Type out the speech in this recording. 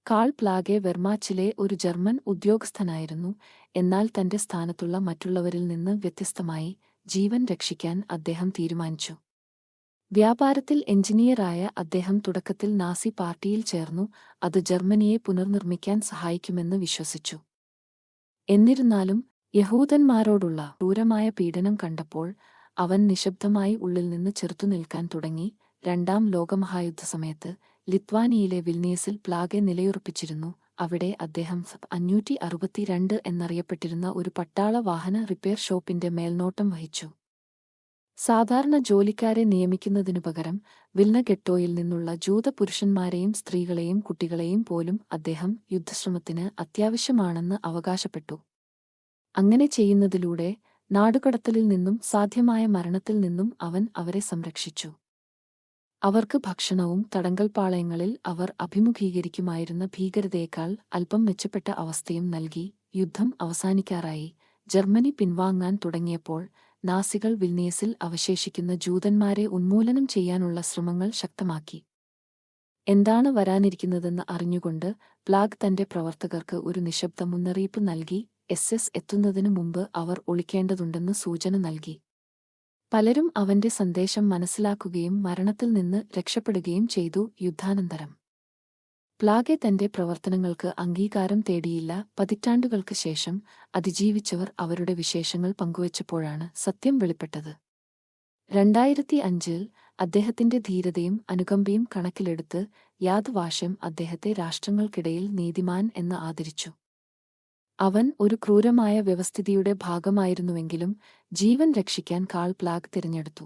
Call പ്ലാഗെ വെർമാച്ചിലെ ഒരു German ഉദ്യോഗസ്ഥനായിരുന്നു. എന്നാൽ തന്റെ സ്ഥാനത്തുള്ള മറ്റുള്ളവരിൽ നിന്ന് വ്യത്യസ്തമായി ജീവൻ രക്ഷിക്കാൻ അദ്ദേഹം തീരുമാനിച്ചു. വ്യാപാരത്തിൽ എഞ്ചിനീയറായ അദ്ദേഹം തുടക്കത്തിൽ നാസി പാർട്ടിയിൽ ചേർന്നു. അത് ജർമ്മനിയെ പുനർനിർമ്മിക്കാൻ സഹായിക്കുമെന്ന് വിശ്വസിച്ചു. എന്നിരുന്നാലും യഹൂദന്മാരോടുള്ള ക്രൂരമായ പീഡനം കണ്ടപ്പോൾ അവൻ നിശബ്ദമായി ഉള്ളിൽ നിന്ന് ചെറുത്തുനിൽക്കാൻ തുടങ്ങി. രണ്ടാം ലോകമഹായുദ്ധസമയത്ത് ലിത്വാനിയയിലെ വിൽനിയസിൽ പ്ലാഗെ നിലയുറപ്പിച്ചിരുന്നു. അവിടെ അദ്ദേഹം 562 എന്നറിയപ്പെട്ടിരുന്ന ഒരു പട്ടാള വാഹന റിപ്പയർ ഷോപ്പിന്റെ മേൽനോട്ടം വഹിച്ചു. സാധാരണ ജോലിക്കാരെ നിയമിക്കുന്നതിനുപകരം വിൽന ഗെട്ടോയിൽ നിന്നുള്ള ജൂത പുരുഷന്മാരെയും സ്ത്രീകളെയും കുട്ടികളെയും പോലും അദ്ദേഹം യുദ്ധശ്രമത്തിന് അത്യാവശ്യമാണെന്ന് അവകാശപ്പെട്ടു. അങ്ങനെ ചെയ്യുന്നതിലൂടെ നാടുകടത്തലിൽ നിന്നും സാധ്യമായ മരണത്തിൽ നിന്നും അവൻ അവരെ സംരക്ഷിച്ചു. അവർക്ക് ഭക്ഷണവും തടങ്കൽപ്പാളയങ്ങളിൽ അവർ അഭിമുഖീകരിക്കുമായിരുന്ന ഭീകരതയേക്കാൾ അല്പം മെച്ചപ്പെട്ട അവസ്ഥയും നൽകി. യുദ്ധം അവസാനിക്കാറായി. ജർമ്മനി പിൻവാങ്ങാൻ തുടങ്ങിയപ്പോൾ നാസികൾ വിൽനിയസിൽ അവശേഷിക്കുന്ന ജൂതന്മാരെ ഉന്മൂലനം ചെയ്യാനുള്ള ശ്രമങ്ങൾ ശക്തമാക്കി. എന്താണ് വരാനിരിക്കുന്നതെന്ന് അറിഞ്ഞുകൊണ്ട് പ്ലാഗ് തന്റെ പ്രവർത്തകർക്ക് ഒരു നിശബ്ദ മുന്നറിയിപ്പ് നൽകി. SS എത്തുന്നതിനു മുമ്പ് അവർ ഒളിക്കേണ്ടതുണ്ടെന്ന് സൂചന നൽകി. പലരും അവന്റെ സന്ദേശം മനസ്സിലാക്കുകയും മരണത്തിൽ നിന്ന് രക്ഷപ്പെടുകയും ചെയ്തു. യുദ്ധാനന്തരം പ്ലാഗെ തന്റെ പ്രവർത്തനങ്ങൾക്ക് അംഗീകാരം തേടിയില്ല. പതിറ്റാണ്ടുകൾക്ക് ശേഷം അതിജീവിച്ചവർ അവരുടെ വിശേഷങ്ങൾ പങ്കുവച്ചപ്പോഴാണ് സത്യം വെളിപ്പെട്ടത്. 2005 അദ്ദേഹത്തിന്റെ ധീരതയും അനുകമ്പയും കണക്കിലെടുത്ത് യാദ് വാഷം അദ്ദേഹത്തെ രാഷ്ട്രങ്ങൾക്കിടയിൽ നീതിമാൻ എന്ന് ആദരിച്ചു. അവൻ ഒരു ക്രൂരമായ വ്യവസ്ഥിതിയുടെ ഭാഗമായിരുന്നുവെങ്കിലും ജീവൻ രക്ഷിക്കാൻ കാൾ പ്ലാഗ് തിരഞ്ഞെടുത്തു.